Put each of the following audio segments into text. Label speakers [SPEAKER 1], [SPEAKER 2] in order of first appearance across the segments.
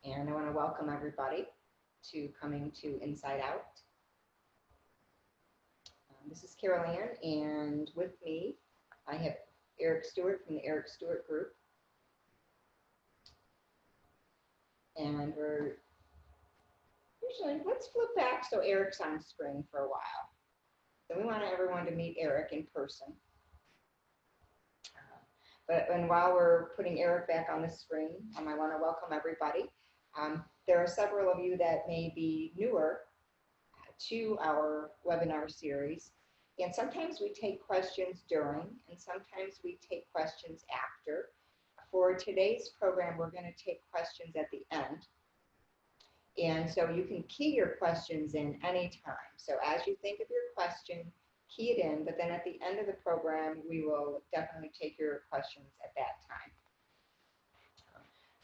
[SPEAKER 1] And I want to welcome everybody to coming to Inside Out. This is Carol Ann, and with me I have Eric Stewart from the Eric Stewart Group. And let's flip back so Eric's on screen for a while. So we want everyone to meet Eric in person. And while we're putting Eric back on the screen, I want to welcome everybody. There are several of you that may be newer to our webinar series. And sometimes we take questions during, and sometimes we take questions after. For today's program, we're going to take questions at the end. And so you can key your questions in anytime. So as you think of your question, key it in, but then at the end of the program, we will definitely take your questions at that time.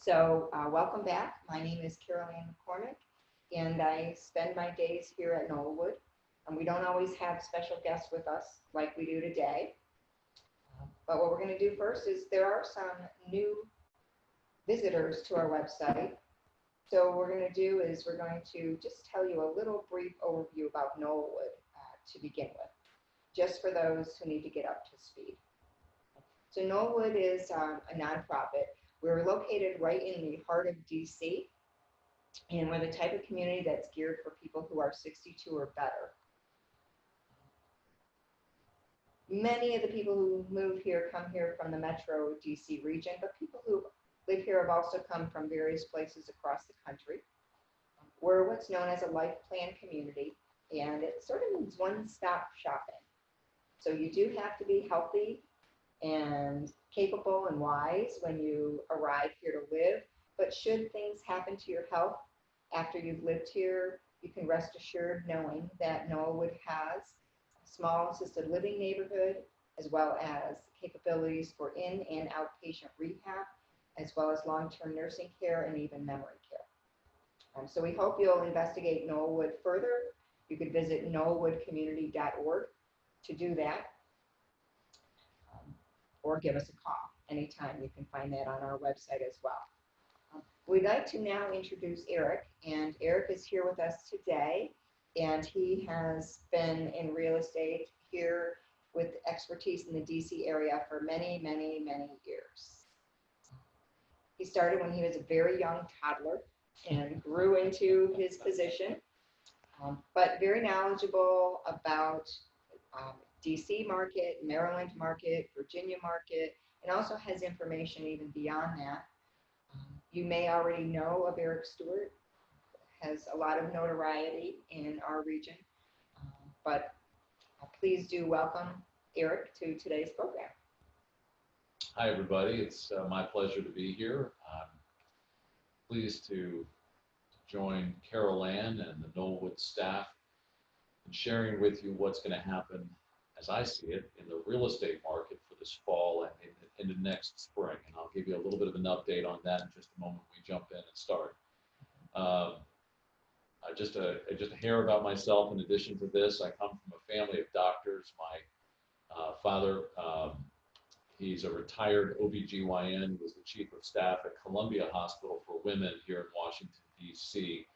[SPEAKER 1] So welcome back. My name is Carol Ann McCormick, and I spend my days here at Knollwood. And we don't always have special guests with us like we do today. But what we're going to do first is there are some new visitors to our website. So what we're going to do is we're going to just tell you a little brief overview about Knollwood to begin with, just for those who need to get up to speed. So Knollwood is a nonprofit. We're located right in the heart of DC, and we're the type of community that's geared for people who are 62 or better. Many of the people who move here come here from the metro DC region, but people who live here have also come from various places across the country. We're what's known as a life plan community, and it sort of means one-stop shopping. So you do have to be healthy and capable and wise when you arrive here to live, but should things happen to your health after you've lived here, you can rest assured knowing that Knollwood has small assisted living neighborhood, as well as capabilities for in and outpatient rehab, as well as long-term nursing care and even memory care. So we hope you'll investigate Knollwood further. You could visit knollwoodcommunity.org to do that, or give us a call anytime. You can find that on our website as well. We'd like to now introduce Eric, and Eric is here with us today. And he has been in real estate here with expertise in the DC area for many, many, many years. He started when he was a very young toddler and grew into his position, but very knowledgeable about DC market, Maryland market, Virginia market, and also has information even beyond that. You may already know of Eric Stewart. Has a lot of notoriety in our region, but please do welcome Eric to today's program.
[SPEAKER 2] Hi everybody, it's my pleasure to be here. I'm pleased to join Carol Ann and the Knollwood staff in sharing with you what's going to happen, as I see it, in the real estate market for this fall and into next spring. And I'll give you a little bit of an update on that in just a moment when we jump in and start. Just a hair about myself. In addition to this, I come from a family of doctors. My father, he's a retired OBGYN, was the chief of staff at Columbia Hospital for Women here in Washington, D.C.,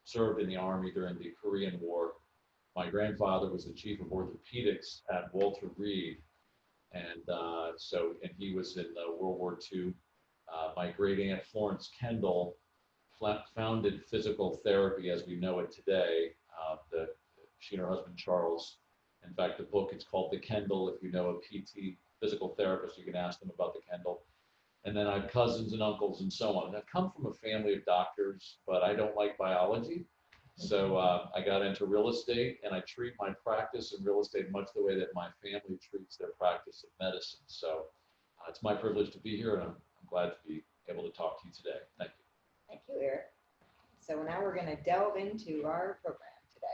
[SPEAKER 2] served in the Army during the Korean War. My grandfather was the chief of orthopedics at Walter Reed, and he was in World War II. My great aunt Florence Kendall founded physical therapy as we know it today. She and her husband Charles, in fact, the book, it's called The Kendall. If you know a PT physical therapist, you can ask them about the Kendall. And then I have cousins and uncles and so on. And I've come from a family of doctors, but I don't like biology. So I got into real estate, and I treat my practice in real estate much the way that my family treats their practice of medicine. So it's my privilege to be here, and I'm glad to be able to talk to you today. Thank you.
[SPEAKER 1] Thank you, Eric. So now we're going to delve into our program today.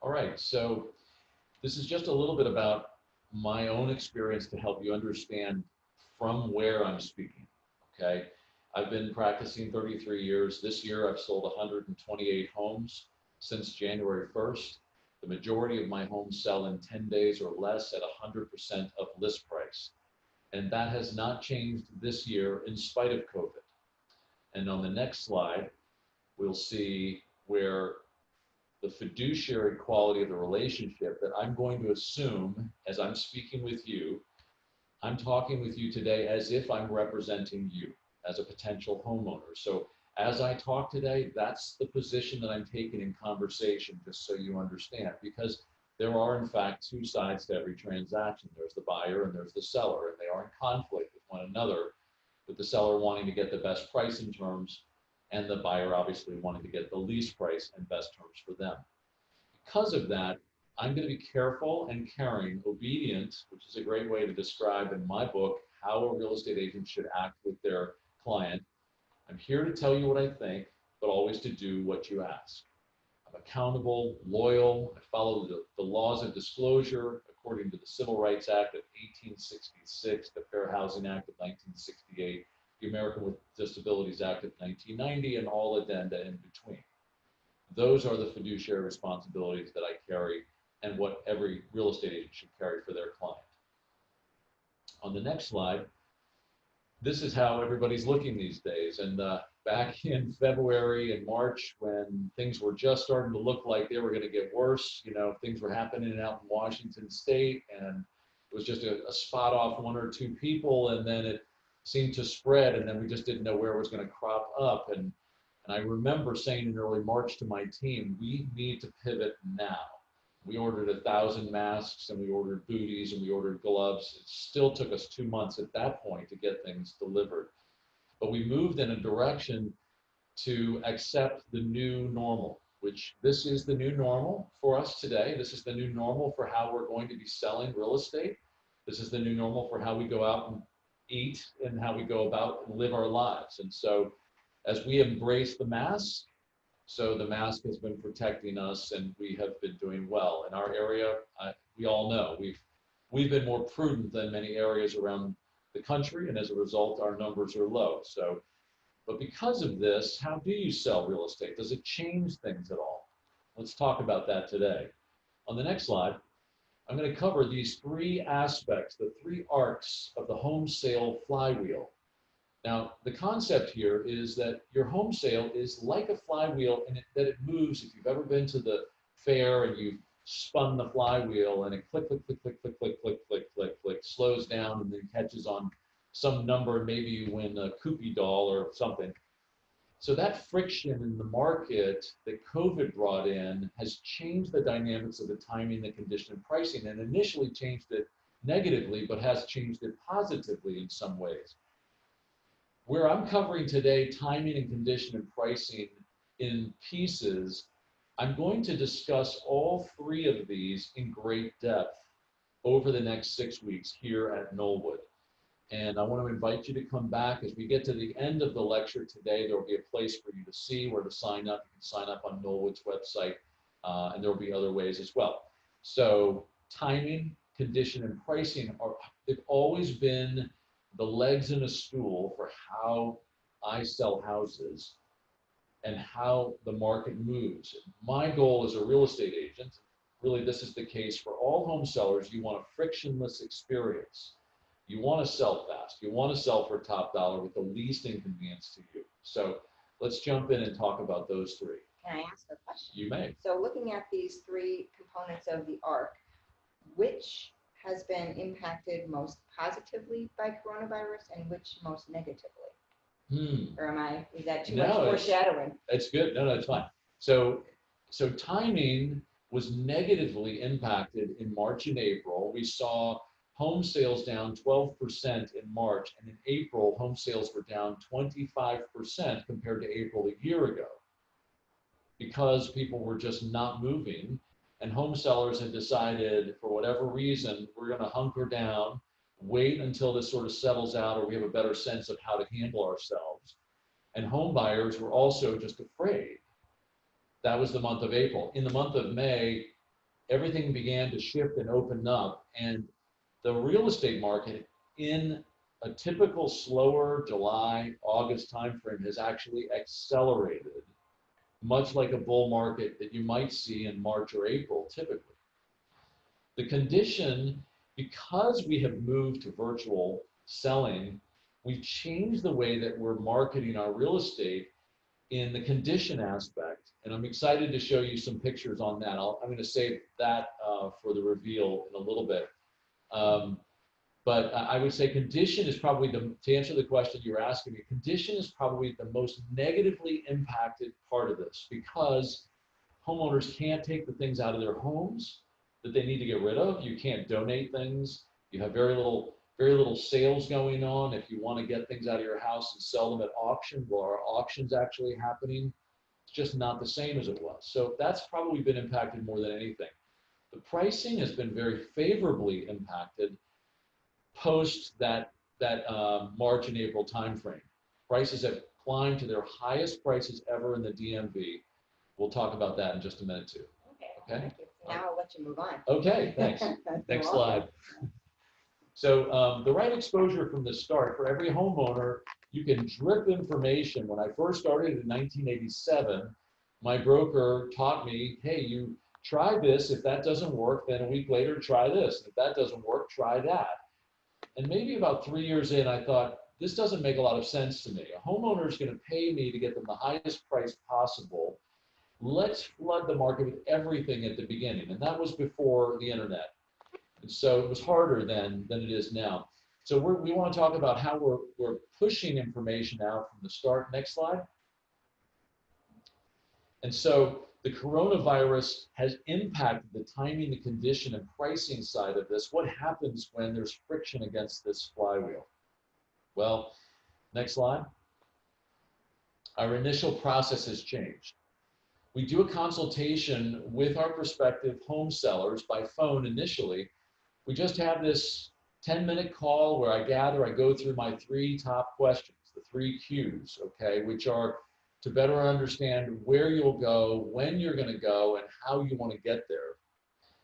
[SPEAKER 2] All right, so this is just a little bit about my own experience to help you understand from where I'm speaking, okay? I've been practicing 33 years. This year I've sold 128 homes since January 1st. The majority of my homes sell in 10 days or less at 100% of list price. And that has not changed this year in spite of COVID. And on the next slide, we'll see where the fiduciary quality of the relationship that I'm going to assume as I'm speaking with you. I'm talking with you today as if I'm representing you as a potential homeowner. So as I talk today, that's the position that I'm taking in conversation, just so you understand, because there are in fact two sides to every transaction. There's the buyer and there's the seller, and they are in conflict with one another, with the seller wanting to get the best price and terms, and the buyer obviously wanting to get the least price and best terms for them. Because of that, I'm going to be careful and caring, obedient, which is a great way to describe in my book how a real estate agent should act with their client. I'm here to tell you what I think, but always to do what you ask. I'm accountable, loyal. I follow the laws of disclosure according to the Civil Rights Act of 1866, the Fair Housing Act of 1968, the American with Disabilities Act of 1990, and all addenda in between. Those are the fiduciary responsibilities that I carry and what every real estate agent should carry for their client. On the next slide, this is how everybody's looking these days. And back in February and March, when things were just starting to look like they were going to get worse, you know, things were happening out in Washington State, and it was just a spot off one or two people, and then it seemed to spread, and then we just didn't know where it was going to crop up. And I remember saying in early March to my team, we need to pivot now. We ordered 1,000 masks, and we ordered booties, and we ordered gloves. It still took us 2 months at that point to get things delivered. But we moved in a direction to accept the new normal, which this is the new normal for us today. This is the new normal for how we're going to be selling real estate. This is the new normal for how we go out and eat and how we go about and live our lives. And so as we embrace the mask, so the mask has been protecting us, and we have been doing well. In our area, we all know we've been more prudent than many areas around the country, and as a result, our numbers are low. So, but because of this, how do you sell real estate? Does it change things at all? Let's talk about that today. On the next slide, I'm going to cover these three aspects, the three arcs of the home sale flywheel. Now, the concept here is that your home sale is like a flywheel, and that it moves. If you've ever been to the fair and you've spun the flywheel, and it click, click, click, click, click, click, click, click, click, click, slows down and then catches on some number, and maybe you win a Koopy doll or something. So that friction in the market that COVID brought in has changed the dynamics of the timing, the condition, and pricing, and initially changed it negatively, but has changed it positively in some ways. Where I'm covering today timing and condition and pricing in pieces, I'm going to discuss all three of these in great depth over the next 6 weeks here at Knollwood. And I want to invite you to come back as we get to the end of the lecture today. There will be a place for you to see where to sign up. You can sign up on Knollwood's website, and there will be other ways as well. So timing, condition, and pricing they've always been the legs in a stool for how I sell houses and how the market moves. My goal as a real estate agent, really this is the case for all home sellers, you want a frictionless experience. You want to sell fast. You want to sell for top dollar with the least inconvenience to you. So let's jump in and talk about those three.
[SPEAKER 1] Can I ask a question?
[SPEAKER 2] You may.
[SPEAKER 1] So looking at these three components of the arc, which has been impacted most positively by coronavirus and which most negatively? Or is that too much foreshadowing?
[SPEAKER 2] It's good. No, it's fine. So timing was negatively impacted in March and April. We saw home sales down 12% in March, and in April, home sales were down 25% compared to April a year ago, because people were just not moving. And home sellers had decided, for whatever reason, we're going to hunker down, wait until this sort of settles out, or we have a better sense of how to handle ourselves. And home buyers were also just afraid. That was the month of April. In the month of May, everything began to shift and open up. And the real estate market, in a typical slower July, August timeframe, has actually accelerated, much like a bull market that you might see in March or April typically. The condition, because we have moved to virtual selling, we've changed the way that we're marketing our real estate in the condition aspect. And I'm excited to show you some pictures on that. I'm going to save that for the reveal in a little bit. But I would say condition is probably to answer the question you were asking me, condition is probably the most negatively impacted part of this, because homeowners can't take the things out of their homes that they need to get rid of. You can't donate things. You have very little sales going on. If you want to get things out of your house and sell them at auction, well, are auctions actually happening? It's just not the same as it was. So that's probably been impacted more than anything. The pricing has been very favorably impacted post that March and April timeframe. Prices have climbed to their highest prices ever in the DMV. We'll talk about that in just a minute too.
[SPEAKER 1] Okay. Thank you. Now I'll let you move on.
[SPEAKER 2] Okay, thanks. Next slide. So the right exposure from the start for every homeowner, you can drip information. When I first started in 1987, my broker taught me, hey, you try this. If that doesn't work, then a week later, try this. If that doesn't work, try that. And maybe about 3 years in, I thought, this doesn't make a lot of sense to me. A homeowner is going to pay me to get them the highest price possible. Let's flood the market with everything at the beginning. And that was before the internet. And so it was harder then than it is now. So we want to talk about how we're pushing information out from the start. Next slide. And so the coronavirus has impacted the timing, the condition, and pricing side of this. What happens when there's friction against this flywheel? Well, next slide. Our initial process has changed. We do a consultation with our prospective home sellers by phone initially. We just have this 10-minute call where I go through my 3 top questions, the 3 Qs, okay, which are to better understand where you'll go, when you're going to go, and how you want to get there,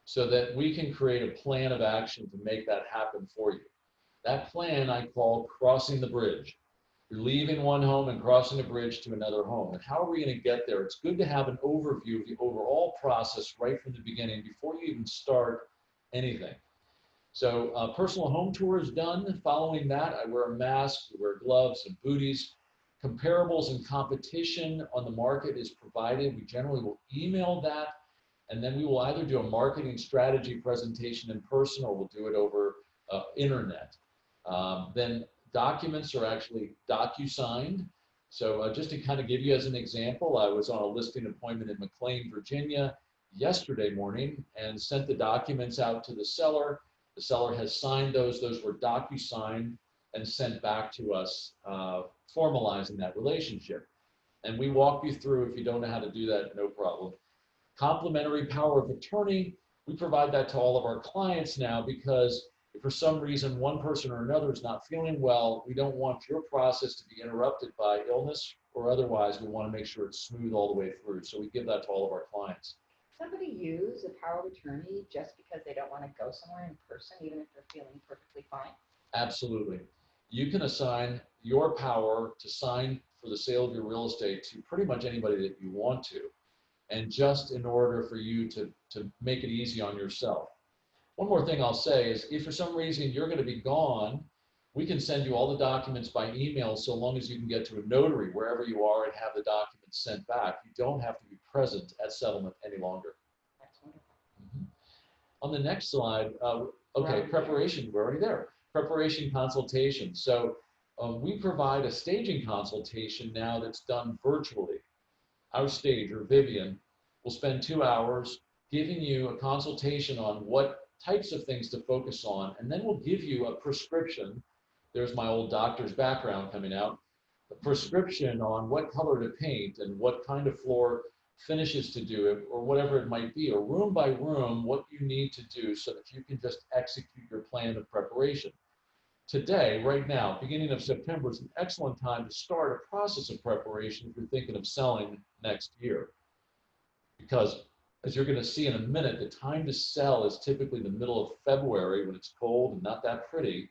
[SPEAKER 2] so that we can create a plan of action to make that happen for you. That plan I call crossing the bridge. You're leaving one home and crossing a bridge to another home. And how are we going to get there? It's good to have an overview of the overall process right from the beginning before you even start anything. So personal home tour is done. Following that, I wear a mask, wear gloves and booties. Comparables and competition on the market is provided. We generally will email that, and then we will either do a marketing strategy presentation in person, or we'll do it over internet. Then documents are actually docu-signed. So just to kind of give you as an example, I was on a listing appointment in McLean, Virginia yesterday morning and sent the documents out to the seller. The seller has signed those. Those were docu-signed and sent back to us, formalizing that relationship. And we walk you through, if you don't know how to do that, no problem. Complementary power of attorney, we provide that to all of our clients now, because if for some reason one person or another is not feeling well, we don't want your process to be interrupted by illness or otherwise. We want to make sure it's smooth all the way through. So we give that to all of our clients.
[SPEAKER 1] Somebody use a power of attorney just because they don't want to go somewhere in person, even if they're feeling perfectly fine?
[SPEAKER 2] Absolutely. You can assign your power to sign for the sale of your real estate to pretty much anybody that you want to, and just in order for you to make it easy on yourself. One more thing I'll say is, if for some reason you're going to be gone, we can send you all the documents by email, so long as you can get to a notary wherever you are and have the documents sent back. You don't have to be present at settlement any longer.
[SPEAKER 1] That's wonderful.
[SPEAKER 2] On the next slide, okay, preparation, we're already there. Preparation consultation. So we provide a staging consultation now that's done virtually. Our stager, Vivian, will spend 2 hours giving you a consultation on what types of things to focus on, and then we'll give you a prescription. There's my old doctor's background coming out. A prescription on what color to paint and what kind of floor finishes to do, or whatever it might be, or room by room, what you need to do so that you can just execute your plan of preparation. Today, right now, beginning of September, is an excellent time to start a process of preparation if you're thinking of selling next year. Because as you're going to see in a minute, the time to sell is typically the middle of February when it's cold and not that pretty,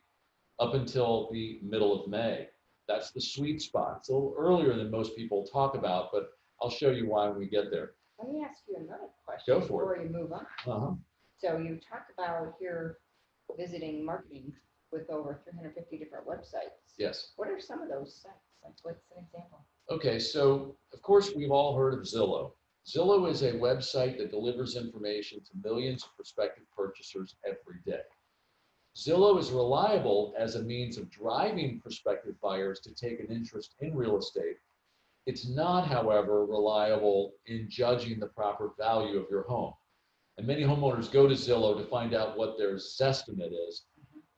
[SPEAKER 2] up until the middle of May. That's the sweet spot. It's a little earlier than most people talk about, but I'll show you why when we get there.
[SPEAKER 1] Let me ask you another question before you move on. So you talked about here visiting marketing with over 350 different websites.
[SPEAKER 2] Yes.
[SPEAKER 1] What are some of those sites? Like, what's an example?
[SPEAKER 2] Okay, so of course we've all heard of Zillow. Zillow is a website that delivers information to millions of prospective purchasers every day. Zillow is reliable as a means of driving prospective buyers to take an interest in real estate. It's not, however, reliable in judging the proper value of your home. And many homeowners go to Zillow to find out what their Zestimate is.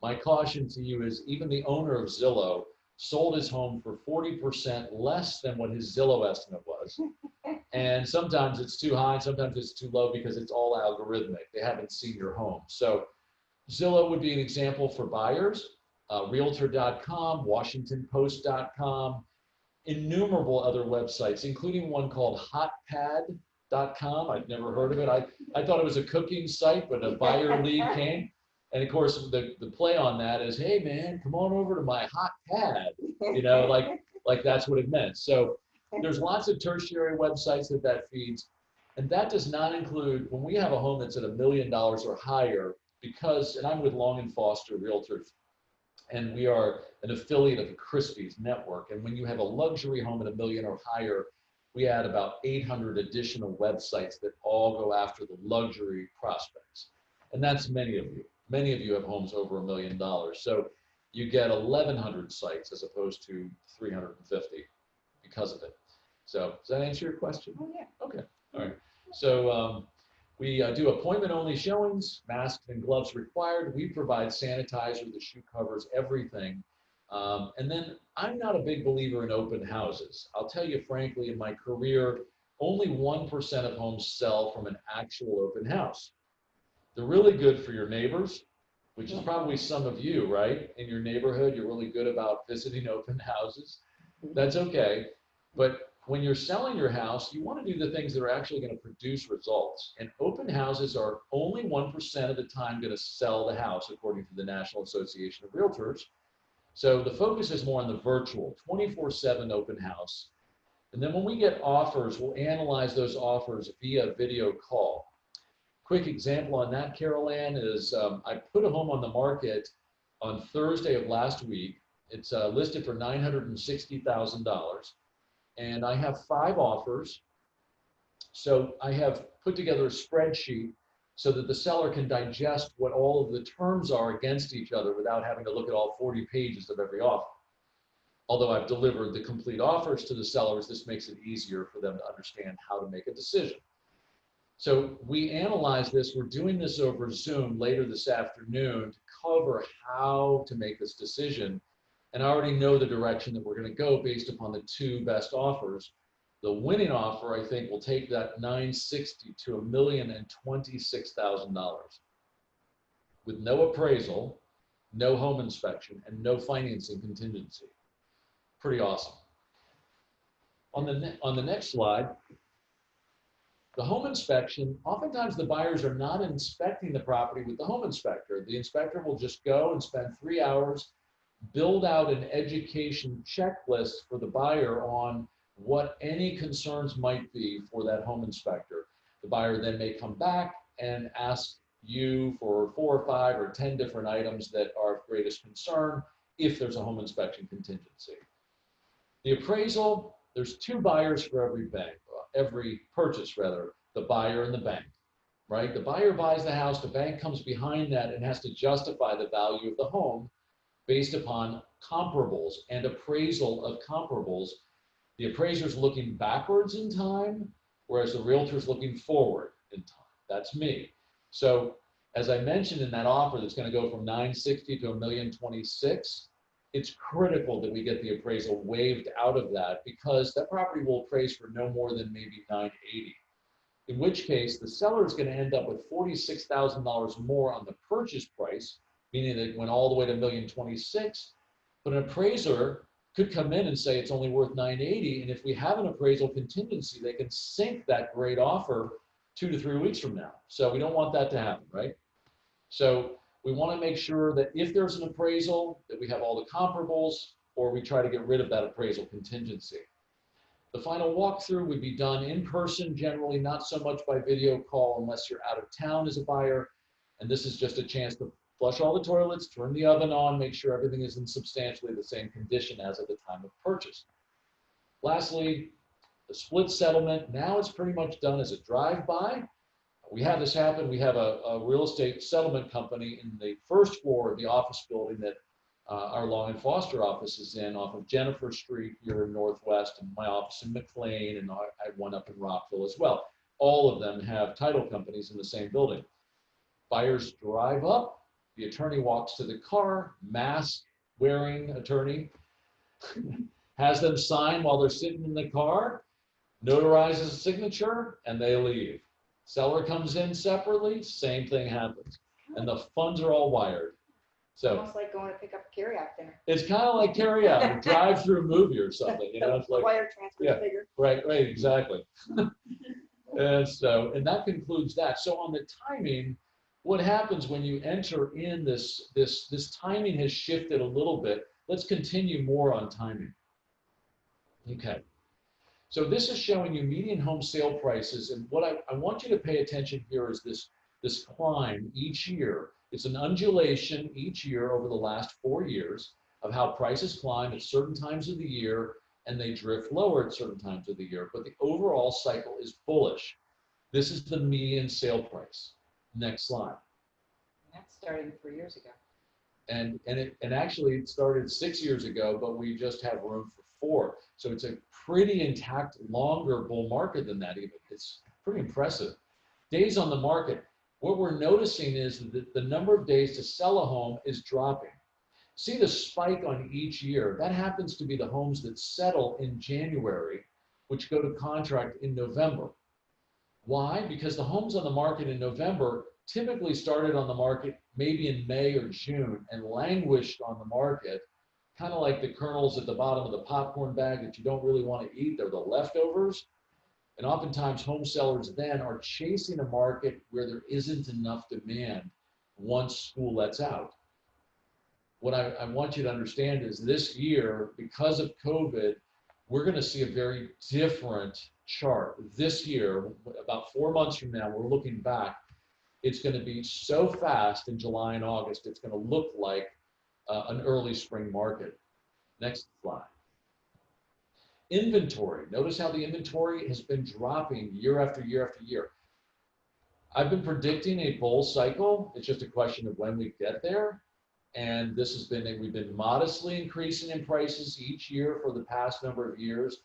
[SPEAKER 2] My caution to you is even the owner of Zillow sold his home for 40% less than what his Zillow estimate was. And sometimes it's too high, sometimes it's too low because it's all algorithmic. They haven't seen your home. So Zillow would be an example for buyers. Realtor.com, WashingtonPost.com, innumerable other websites, including one called Hotpad.com. I'd never heard of it. I thought it was a cooking site, but a buyer lead came. And of course, the play on that is, hey man, come on over to my hot pad. You know, like that's what it meant. So there's lots of tertiary websites that feeds. And that does not include, when we have a home that's at $1 million or higher, because, and I'm with Long and Foster Realtors, and we are an affiliate of the Christie's network. And when you have a luxury home at $1 million or higher, we add about 800 additional websites that all go after the luxury prospects. And that's many of you. Many of you have homes over $1 million. So you get 1,100 sites as opposed to 350 because of it. So does that answer your question?
[SPEAKER 1] Oh, yeah.
[SPEAKER 2] Okay. All right. So we do appointment-only showings, masks and gloves required. We provide sanitizer, the shoe covers, everything. And then I'm not a big believer in open houses. I'll tell you frankly, in my career, only 1% of homes sell from an actual open house. They're really good for your neighbors, which is probably some of you, right? In your neighborhood, you're really good about visiting open houses. That's okay. But when you're selling your house, you want to do the things that are actually going to produce results. And open houses are only 1% of the time going to sell the house, according to the National Association of Realtors. So the focus is more on the virtual, 24/7 open house. And then when we get offers, we'll analyze those offers via video call. Quick example on that, Carol Ann, is I put a home on the market on Thursday of last week. It's listed for $960,000. And I have 5 offers. So I have put together a spreadsheet so that the seller can digest what all of the terms are against each other without having to look at all 40 pages of every offer. Although I've delivered the complete offers to the sellers, this makes it easier for them to understand how to make a decision. So we analyze this. We're doing this over Zoom later this afternoon to cover how to make this decision. And I already know the direction that we're going to go based upon the 2 best offers. The winning offer, I think, will take that $960,000 to $1,026,000 with no appraisal, no home inspection, and no financing contingency. Pretty awesome. On the next slide, the home inspection, oftentimes the buyers are not inspecting the property with the home inspector. The inspector will just go and spend 3 hours, build out an education checklist for the buyer on what any concerns might be for that home inspector. The buyer then may come back and ask you for 4 or 5 or 10 different items that are of greatest concern if there's a home inspection contingency. The appraisal, there's 2 buyers for every purchase rather, the buyer and the bank, right? The buyer buys the house, the bank comes behind that and has to justify the value of the home based upon comparables and appraisal of comparables. The appraiser's looking backwards in time, whereas the realtor's looking forward in time. That's me. So as I mentioned in that offer that's going to go from $960,000 to $1,026,000, it's critical that we get the appraisal waived out of that because that property will appraise for no more than maybe $980,000. In which case, the seller is going to end up with $46,000 more on the purchase price, meaning that it went all the way to $1,026,000. But an appraiser could come in and say it's only worth $980,000, and if we have an appraisal contingency, they can sink that great offer 2 to 3 weeks from now. So we don't want that to happen, right? So we want to make sure that if there's an appraisal, that we have all the comparables, or we try to get rid of that appraisal contingency. The final walkthrough would be done in person, generally not so much by video call unless you're out of town as a buyer. And this is just a chance to flush all the toilets, turn the oven on, make sure everything is in substantially the same condition as at the time of purchase. Lastly, the split settlement. Now it's pretty much done as a drive-by. We have this happen. We have a real estate settlement company in the first floor of the office building that our Long and Foster office is in, off of Jennifer Street here in Northwest, and my office in McLean, and I have one up in Rockville as well. All of them have title companies in the same building. Buyers drive up, the attorney walks to the car, mask wearing attorney, has them sign while they're sitting in the car, notarizes a signature, and they leave. Seller comes in separately, same thing happens. And the funds are all wired. So
[SPEAKER 1] Almost like going to pick up a carryout dinner.
[SPEAKER 2] it's kind of like carry out, a drive-through movie or something, you know, it's like,
[SPEAKER 1] Wire transfer
[SPEAKER 2] yeah.
[SPEAKER 1] bigger.
[SPEAKER 2] right, exactly. And that concludes that. So on the timing, what happens when you enter in this timing has shifted a little bit. Let's continue more on timing. Okay. So this is showing you median home sale prices, and what I want you to pay attention here is this climb each year. It's an undulation each year over the last 4 years of how prices climb at certain times of the year, and they drift lower at certain times of the year, but the overall cycle is bullish. This is the median sale price. Next slide.
[SPEAKER 1] That started 3 years ago.
[SPEAKER 2] And actually it started 6 years ago, but we just have room for 4. So it's a pretty intact, longer bull market than that even. It's pretty impressive. Days on the market, what we're noticing is that the number of days to sell a home is dropping. See the spike on each year? That happens to be the homes that settle in January, which go to contract in November. Why? Because the homes on the market in November typically started on the market maybe in May or June and languished on the market, kind of like the kernels at the bottom of the popcorn bag that you don't really want to eat. They're the leftovers. And oftentimes home sellers then are chasing a market where there isn't enough demand once school lets out. What I want you to understand is this year, because of COVID, we're going to see a very different chart. This year, about 4 months from now, we're looking back, it's going to be so fast in July and August, it's going to look like an early spring market. Next slide. Inventory. Notice how the inventory has been dropping year after year after year. I've been predicting a bull cycle. It's just a question of when we get there. And this has been, we've been modestly increasing in prices each year for the past number of years.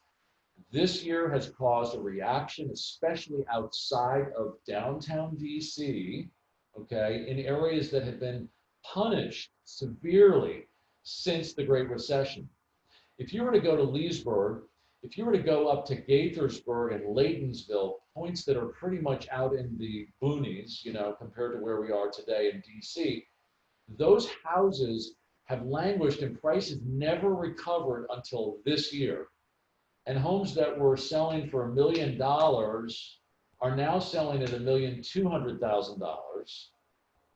[SPEAKER 2] This year has caused a reaction, especially outside of downtown DC, okay, in areas that have been punished severely since the Great Recession. If you were to go to Leesburg, if you were to go up to Gaithersburg and Laytonsville, points that are pretty much out in the boonies, you know, compared to where we are today in DC, those houses have languished and prices never recovered until this year. And homes that were selling for $1 million are now selling at $1,200,000.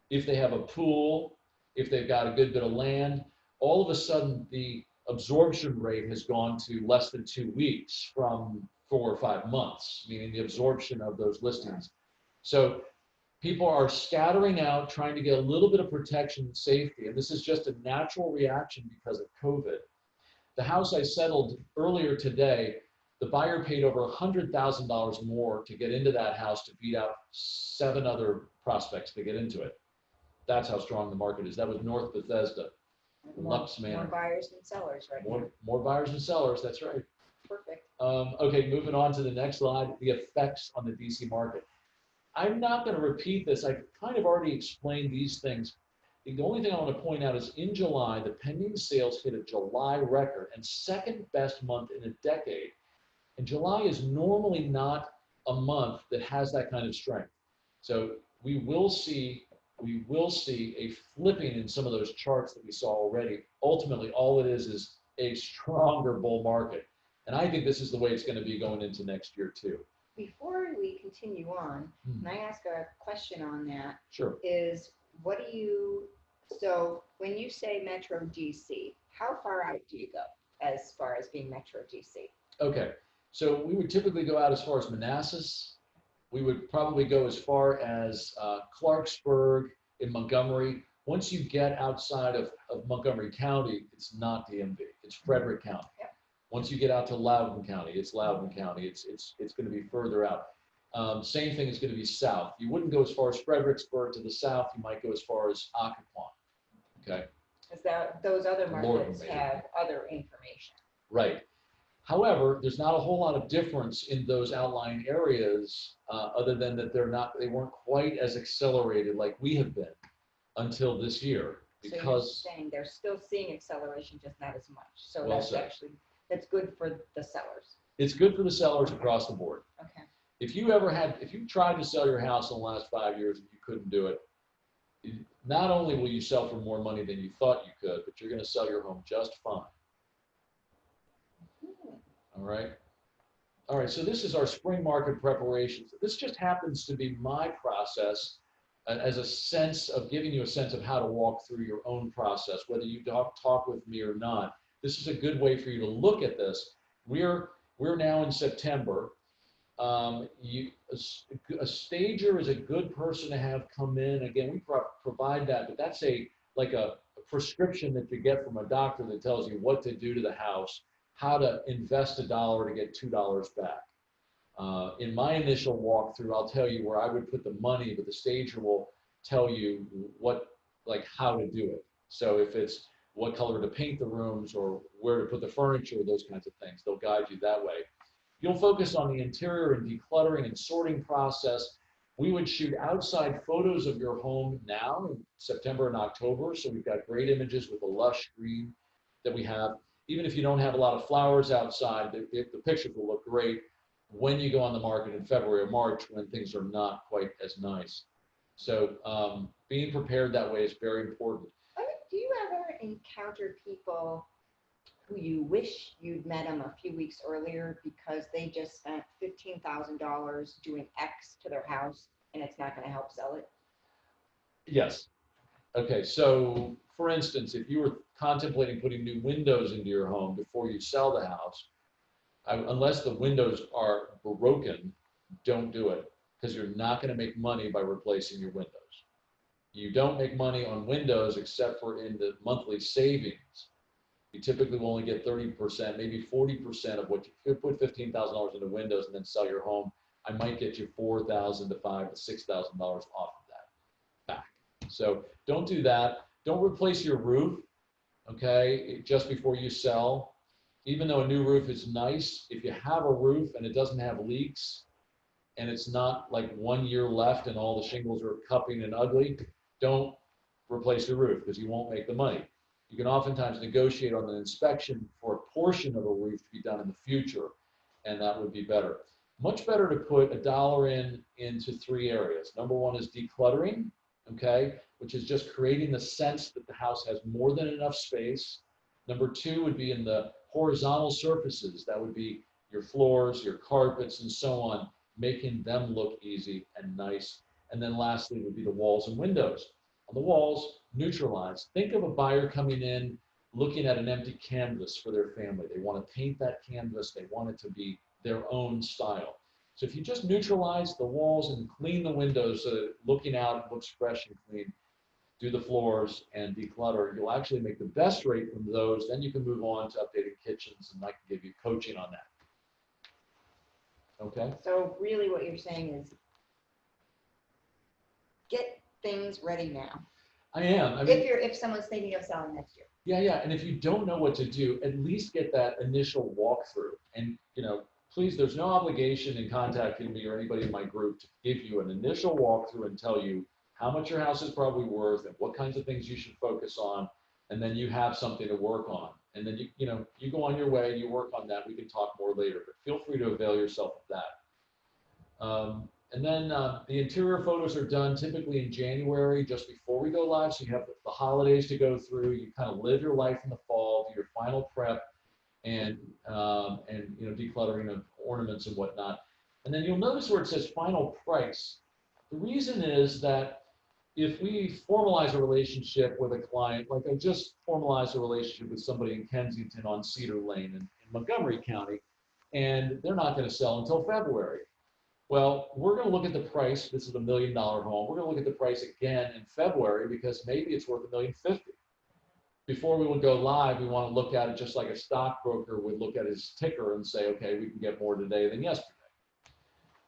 [SPEAKER 2] If they have a pool, if they've got a good bit of land, all of a sudden the absorption rate has gone to less than 2 weeks from 4 or 5 months, meaning the absorption of those listings. So people are scattering out, trying to get a little bit of protection and safety. And this is just a natural reaction because of COVID. The house I settled earlier today, the buyer paid over $100,000 more to get into that house to beat out 7 other prospects to get into it. That's how strong the market is. That was North Bethesda.
[SPEAKER 1] More buyers than sellers right now.
[SPEAKER 2] More buyers than sellers, that's right.
[SPEAKER 1] Perfect.
[SPEAKER 2] Okay, moving on to the next slide, the effects on the DC market. I'm not going to repeat this. I kind of already explained these things. The only thing I want to point out is in July, the pending sales hit a July record and second best month in a decade. And July is normally not a month that has that kind of strength. So we will see a flipping in some of those charts that we saw already. Ultimately, all it is a stronger bull market. And I think this is the way it's going to be going into next year too.
[SPEAKER 1] Before we continue on, can I ask a question on that?
[SPEAKER 2] Sure.
[SPEAKER 1] So when you say Metro DC, how far out do you go as far as being Metro DC?
[SPEAKER 2] Okay, so we would typically go out as far as Manassas. We would probably go as far as Clarksburg in Montgomery. Once you get outside of Montgomery County, it's not DMV, it's Frederick County.
[SPEAKER 1] Yep.
[SPEAKER 2] Once you get out to Loudoun County, it's Loudoun County. It's going to be further out. Same thing is going to be south. You wouldn't go as far as Fredericksburg to the south. You might go as far as Occoquan. Okay.
[SPEAKER 1] Because those other markets
[SPEAKER 2] Lord,
[SPEAKER 1] have other information.
[SPEAKER 2] Right. However, there's not a whole lot of difference in those outlying areas, other than that they weren't quite as accelerated like we have been until this year. Because
[SPEAKER 1] so you're saying they're still seeing acceleration, just not as much. So
[SPEAKER 2] well
[SPEAKER 1] that's
[SPEAKER 2] said.
[SPEAKER 1] actually, that's good for the sellers.
[SPEAKER 2] It's good for the sellers across the board.
[SPEAKER 1] Okay.
[SPEAKER 2] If you tried to sell your house in the last 5 years and you couldn't do it, not only will you sell for more money than you thought you could, but you're going to sell your home just fine. All right. All right. So this is our spring market preparations. This just happens to be my process as a sense of giving you a sense of how to walk through your own process, whether you talk with me or not. This is a good way for you to look at this. We're now in September. A stager is a good person to have come in. Again, we provide that, but that's like a prescription that you get from a doctor that tells you what to do to the house, how to invest $1 to get $2 back. In my initial walkthrough, I'll tell you where I would put the money, but the stager will tell you how to do it. So if it's what color to paint the rooms or where to put the furniture, those kinds of things, they'll guide you that way. You'll focus on the interior and decluttering and sorting process. We would shoot outside photos of your home now in September and October. So we've got great images with a lush green that we have. Even if you don't have a lot of flowers outside, the pictures will look great when you go on the market in February or March when things are not quite as nice. So being prepared that way is very important.
[SPEAKER 1] Do you ever encounter people who you wish you'd met them a few weeks earlier because they just spent $15,000 doing X to their house and it's not going to help sell it?
[SPEAKER 2] Yes. Okay, so for instance, if you were contemplating putting new windows into your home before you sell the house, unless the windows are broken, don't do it, because you're not going to make money by replacing your windows. You don't make money on windows except for in the monthly savings. You typically will only get 30%, maybe 40% of what you put $15,000 into windows and then sell your home. I might get you $4,000 to $5,000 to $6,000 off of that back. So don't do that. Don't replace your roof, okay, just before you sell. Even though a new roof is nice, if you have a roof and it doesn't have leaks and it's not like 1 year left and all the shingles are cupping and ugly, don't replace the roof because you won't make the money. You can oftentimes negotiate on an inspection for a portion of a roof to be done in the future, and that would be better. Much better to put $1 into 3 areas. Number 1 is decluttering, okay, which is just creating the sense that the house has more than enough space. Number 2 would be in the horizontal surfaces. That would be your floors, your carpets, and so on, making them look easy and nice. And then lastly would be the walls and windows. On the walls, neutralize. Think of a buyer coming in, looking at an empty canvas for their family. They want to paint that canvas. They want it to be their own style. So if you just neutralize the walls and clean the windows so that looking out it looks fresh and clean, do the floors and declutter, you'll actually make the best rate from those. Then you can move on to updating kitchens, and I can give you coaching on that. Okay?
[SPEAKER 1] So really what you're saying is get things ready now.
[SPEAKER 2] I am. I mean,
[SPEAKER 1] if someone's thinking of selling next year.
[SPEAKER 2] Yeah. And if you don't know what to do, at least get that initial walkthrough. And, please, there's no obligation in contacting me or anybody in my group to give you an initial walkthrough and tell you how much your house is probably worth and what kinds of things you should focus on. And then you have something to work on. And then, you go on your way, you work on that. We can talk more later, but feel free to avail yourself of that. And then the interior photos are done typically in January, just before we go live. So you have the holidays to go through. You kind of live your life in the fall, do your final prep, and decluttering of ornaments and whatnot. And then you'll notice where it says final price. The reason is that if we formalize a relationship with a client, like I just formalized a relationship with somebody in Kensington on Cedar Lane in Montgomery County, and they're not going to sell until February. Well, we're going to look at the price. This is a $1 million home. We're going to look at the price again in February because maybe it's worth $1,050,000. Before we would go live, we want to look at it just like a stockbroker would look at his ticker and say, okay, we can get more today than yesterday.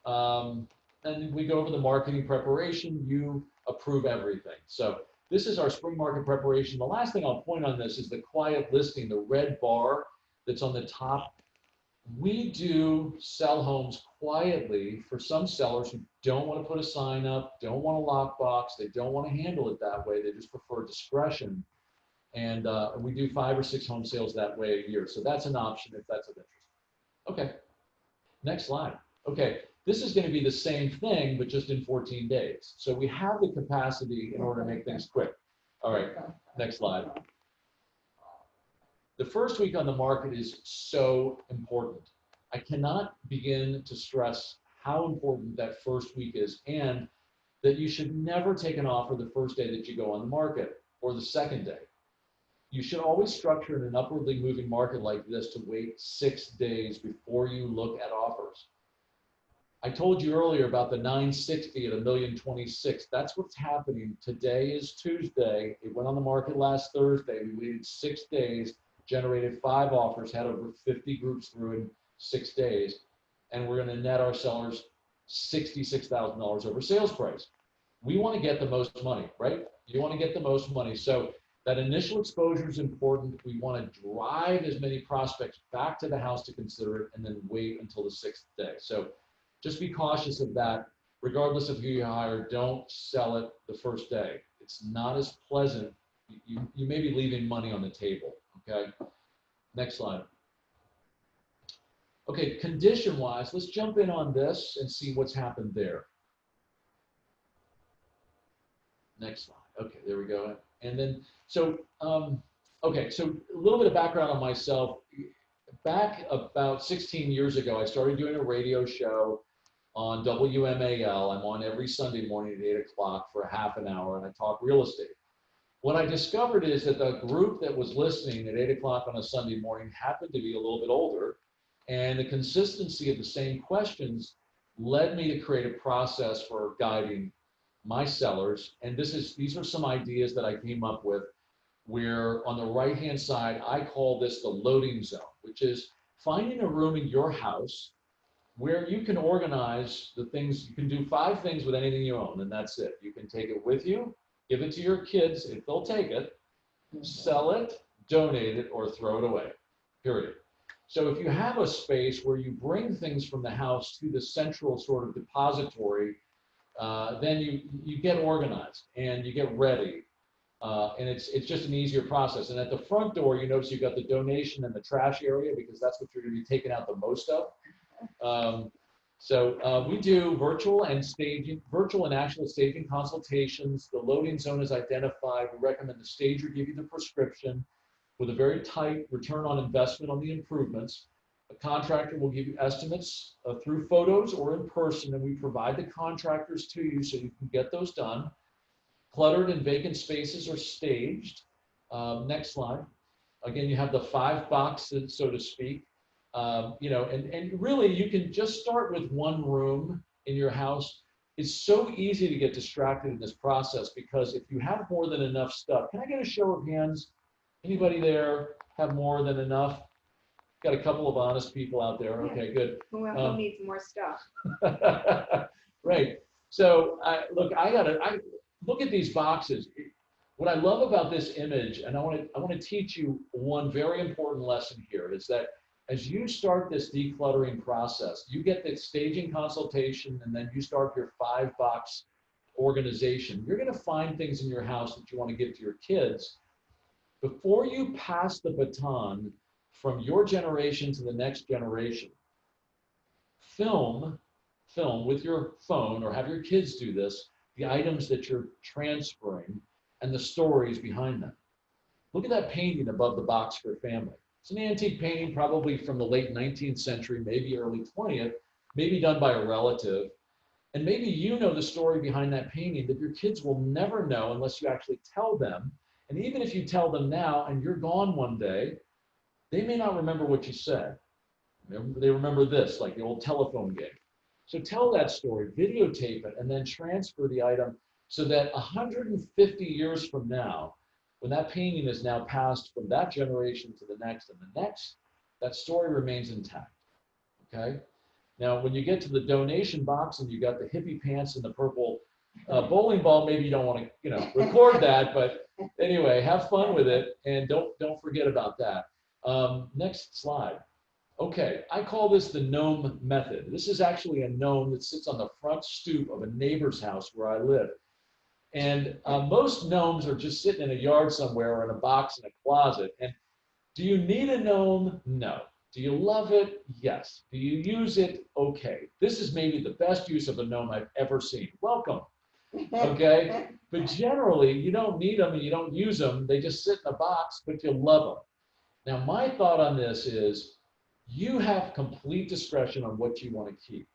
[SPEAKER 2] And we go over the marketing preparation. You approve everything. So this is our spring market preparation. The last thing I'll point on this is the quiet listing, the red bar that's on the top. We do sell homes quietly for some sellers who don't want to put a sign up, don't want a lockbox, they don't want to handle it that way. They just prefer discretion. And we do 5 or 6 home sales that way a year. So that's an option if that's of interest. Okay, next slide. Okay, this is going to be the same thing, but just in 14 days. So we have the capacity in order to make things quick. All right, next slide. The first week on the market is so important. I cannot begin to stress how important that first week is, and that you should never take an offer the first day that you go on the market or the second day. You should always structure in an upwardly moving market like this to wait 6 days before you look at offers. I told you earlier about the 960 at $1,026,000. That's what's happening. Today is Tuesday. It went on the market last Thursday. We waited 6 days, generated 5 offers, had over 50 groups through in 6 days, and we're going to net our sellers $66,000 over sales price. We want to get the most money, right? You want to get the most money. So that initial exposure is important. We want to drive as many prospects back to the house to consider it and then wait until the 6th day. So just be cautious of that. Regardless of who you hire, don't sell it the first day. It's not as pleasant. You may be leaving money on the table, okay? Next slide. Okay, condition-wise, let's jump in on this and see what's happened there. Next slide. Okay, there we go. And then, so, okay, so a little bit of background on myself. Back about 16 years ago, I started doing a radio show on WMAL. I'm on every Sunday morning at 8 o'clock for a half an hour, and I talk real estate. What I discovered is that the group that was listening at 8 o'clock on a Sunday morning happened to be a little bit older, and the consistency of the same questions led me to create a process for guiding my sellers. And these are some ideas that I came up with, where on the right-hand side, I call this the loading zone, which is finding a room in your house where you can organize the things. You can do 5 things with anything you own, and that's it. You can take it with you, give it to your kids if they'll take it, sell it, donate it, or throw it away, period. So if you have a space where you bring things from the house to the central sort of depository, then you get organized and you get ready. And it's just an easier process. And at the front door, you notice you've got the donation and the trash area, because that's what you're going to be taking out the most of. We do virtual and actual staging consultations. The loading zone is identified. We recommend the stager give you the prescription with a very tight return on investment on the improvements. A contractor will give you estimates through photos or in person, and we provide the contractors to you so you can get those done. Cluttered and vacant spaces are staged. Next slide. Again, you have the 5 boxes, so to speak. And really you can just start with 1 room in your house. It's so easy to get distracted in this process, because if you have more than enough stuff, can I get a show of hands? Anybody there have more than enough? Got a couple of honest people out there. Okay, good.
[SPEAKER 1] Who needs more stuff?
[SPEAKER 2] Right. So look at these boxes. What I love about this image, and I want to teach you one very important lesson here, is that as you start this decluttering process, you get the staging consultation, and then you start your 5-box organization. You're going to find things in your house that you want to give to your kids. Before you pass the baton from your generation to the next generation, film with your phone, or have your kids do this, the items that you're transferring and the stories behind them. Look at that painting above the box for family. It's an antique painting, probably from the late 19th century, maybe early 20th, maybe done by a relative. And maybe you know the story behind that painting that your kids will never know unless you actually tell them. And even if you tell them now and you're gone one day, they may not remember what you said. They remember this, like the old telephone game. So tell that story, videotape it, and then transfer the item so that 150 years from now, when that painting is now passed from that generation to the next and the next, that story remains intact, okay? Now, when you get to the donation box and you got the hippie pants and the purple bowling ball, maybe you don't want to, record that, but anyway, have fun with it and don't forget about that. Next slide. Okay, I call this the Gnome Method. This is actually a gnome that sits on the front stoop of a neighbor's house where I live. And most gnomes are just sitting in a yard somewhere or in a box in a closet. And do you need a gnome? No. Do you love it? Yes. Do you use it? Okay. This is maybe the best use of a gnome I've ever seen. Welcome. Okay? But generally, you don't need them and you don't use them. They just sit in a box, but you love them. Now, my thought on this is you have complete discretion on what you want to keep.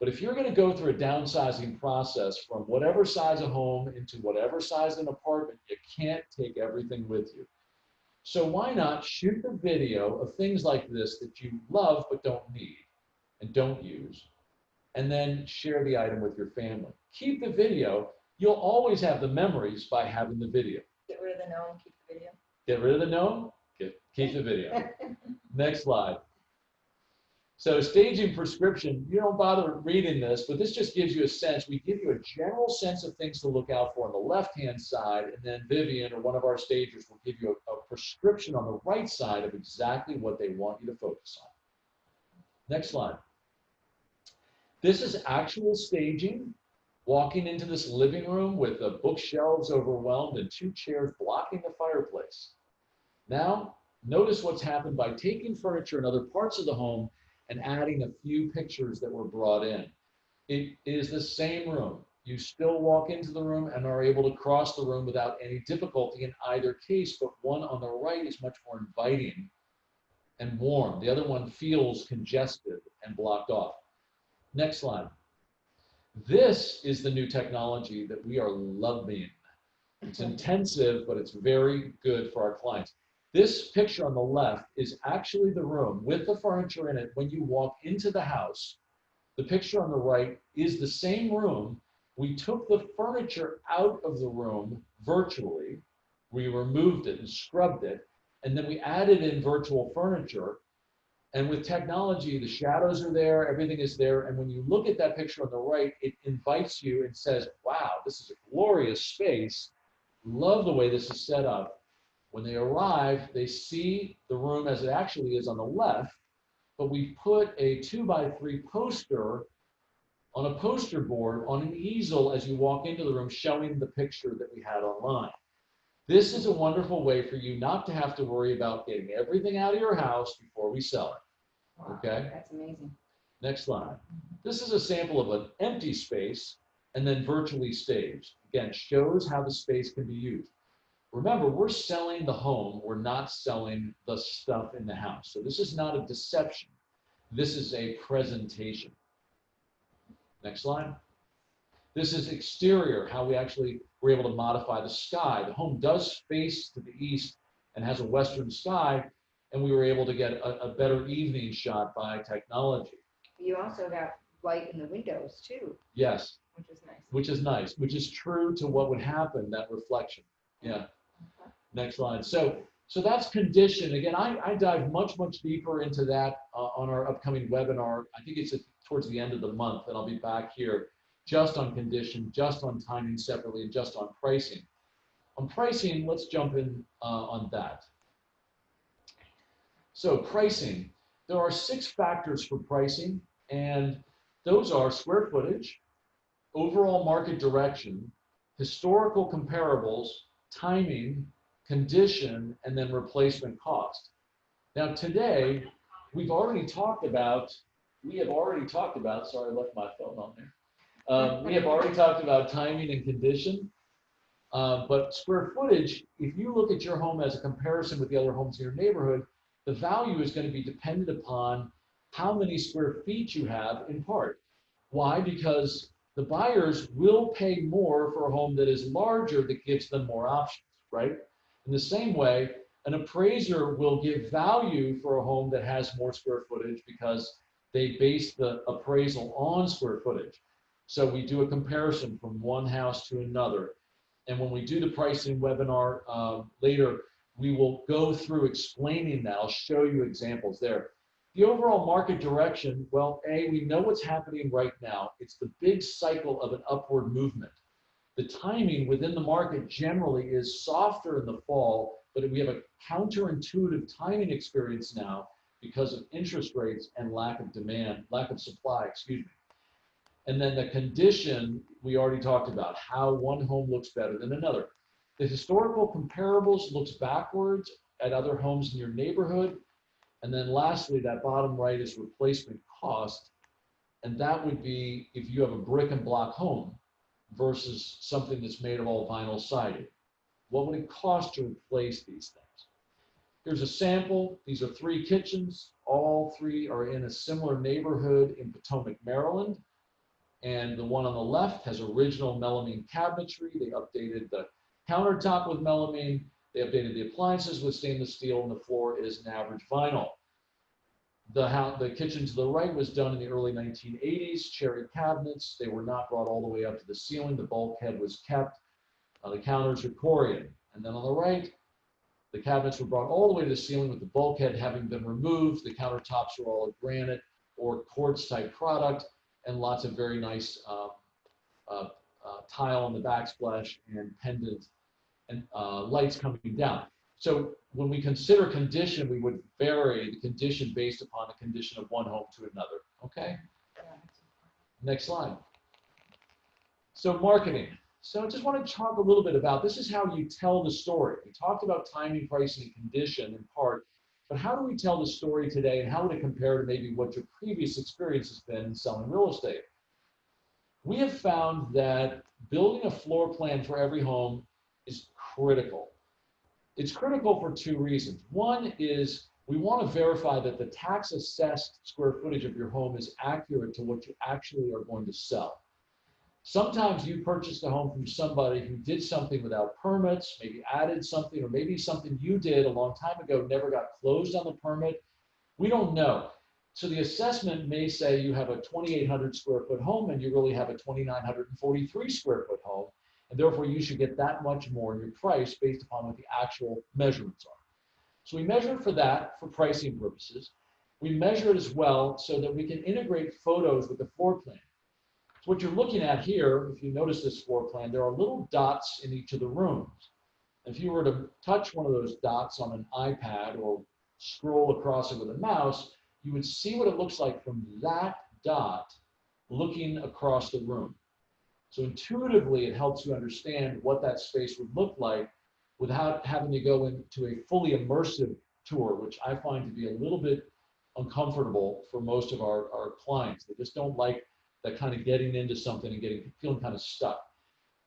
[SPEAKER 2] But if you're going to go through a downsizing process from whatever size of home into whatever size of an apartment, you can't take everything with you. So why not shoot the video of things like this that you love but don't need and don't use, and then share the item with your family. Keep the video. You'll always have the memories by having the video.
[SPEAKER 1] Get rid of the gnome, keep the video.
[SPEAKER 2] Get rid of the gnome, keep the video. Next slide. So staging prescription, you don't bother reading this, but this just gives you a sense. We give you a general sense of things to look out for on the left-hand side, and then Vivian or one of our stagers will give you a prescription on the right side of exactly what they want you to focus on. Next slide. This is actual staging, walking into this living room with the bookshelves overwhelmed and 2 chairs blocking the fireplace. Now, notice what's happened by taking furniture in other parts of the home and adding a few pictures that were brought in. It is the same room. You still walk into the room and are able to cross the room without any difficulty in either case, but one on the right is much more inviting and warm. The other one feels congested and blocked off. Next slide. This is the new technology that we are loving. It's intensive, but it's very good for our clients. This picture on the left is actually the room with the furniture in it when you walk into the house. The picture on the right is the same room. We took the furniture out of the room virtually. We removed it and scrubbed it, and then we added in virtual furniture. And with technology, the shadows are there, everything is there. And when you look at that picture on the right, it invites you and says, wow, this is a glorious space. Love the way this is set up. When they arrive, they see the room as it actually is on the left, but we put a 2x3 poster on a poster board on an easel as you walk into the room, showing the picture that we had online. This is a wonderful way for you not to have to worry about getting everything out of your house before we sell it.
[SPEAKER 1] Wow,
[SPEAKER 2] okay?
[SPEAKER 1] That's amazing.
[SPEAKER 2] Next slide. This is a sample of an empty space and then virtually staged. Again, shows how the space can be used. Remember, we're selling the home. We're not selling the stuff in the house. So this is not a deception. This is a presentation. Next slide. This is exterior, how we actually were able to modify the sky. The home does face to the east and has a western sky, and we were able to get a better evening shot by technology.
[SPEAKER 1] You also got light in the windows too.
[SPEAKER 2] Yes.
[SPEAKER 1] Which is nice.
[SPEAKER 2] Which is nice, which is true to what would happen, that reflection. Yeah.
[SPEAKER 1] Okay.
[SPEAKER 2] Next slide. So that's condition. Again, I dive much deeper into that on our upcoming webinar. I think it's towards the end of the month, and I'll be back here just on condition, just on timing separately, and just on pricing. On pricing, let's jump in on that. So pricing, there are 6 factors for pricing, and those are square footage, overall market direction, historical comparables, timing, condition, and then replacement cost. Now today, we have already talked about, sorry, I left my phone on there. We have already talked about timing and condition, but square footage, if you look at your home as a comparison with the other homes in your neighborhood, the value is going to be dependent upon how many square feet you have in part. Why? Because the buyers will pay more for a home that is larger, that gives them more options, right? In the same way, an appraiser will give value for a home that has more square footage because they base the appraisal on square footage. So we do a comparison from one house to another. And when we do the pricing webinar later, we will go through explaining that. I'll show you examples there. The overall market direction, well, we know what's happening right now. It's the big cycle of an upward movement. The timing within the market generally is softer in the fall, but we have a counterintuitive timing experience now because of interest rates and lack of supply, excuse me. And then the condition, we already talked about, how one home looks better than another. The historical comparables looks backwards at other homes in your neighborhood. And then lastly, that bottom right is replacement cost. And that would be if you have a brick and block home versus something that's made of all vinyl siding. What would it cost to replace these things? Here's a sample. These are 3 kitchens. All 3 are in a similar neighborhood in Potomac, Maryland. And the one on the left has original melamine cabinetry. They updated the countertop with melamine. They updated the appliances with stainless steel, and the floor is an average vinyl. The kitchen to the right was done in the early 1980s, cherry cabinets. They were not brought all the way up to the ceiling. The bulkhead was kept. The counters are Corian. And then on the right, the cabinets were brought all the way to the ceiling with the bulkhead having been removed. The countertops were all granite or quartz type product, and lots of very nice tile on the backsplash and pendant and lights coming down. So when we consider condition, we would vary the condition based upon the condition of one home to another. Okay? Next slide. So marketing. So I just want to talk a little bit about, this is how you tell the story. We talked about timing, pricing, and condition in part, but how do we tell the story today, and how would it compare to maybe what your previous experience has been in selling real estate? We have found that building a floor plan for every home is critical. It's critical for 2 reasons. One is we want to verify that the tax assessed square footage of your home is accurate to what you actually are going to sell. Sometimes you purchased a home from somebody who did something without permits, maybe added something, or maybe something you did a long time ago never got closed on the permit. We don't know. So the assessment may say you have a 2,800 square foot home and you really have a 2,943 square foot home, and therefore you should get that much more in your price based upon what the actual measurements are. So we measure for that for pricing purposes. We measure it as well so that we can integrate photos with the floor plan. So what you're looking at here, if you notice this floor plan, there are little dots in each of the rooms. If you were to touch one of those dots on an iPad or scroll across it with a mouse, you would see what it looks like from that dot looking across the room. So intuitively, it helps you understand what that space would look like without having to go into a fully immersive tour, which I find to be a little bit uncomfortable for most of our clients. They just don't like that kind of getting into something and feeling kind of stuck.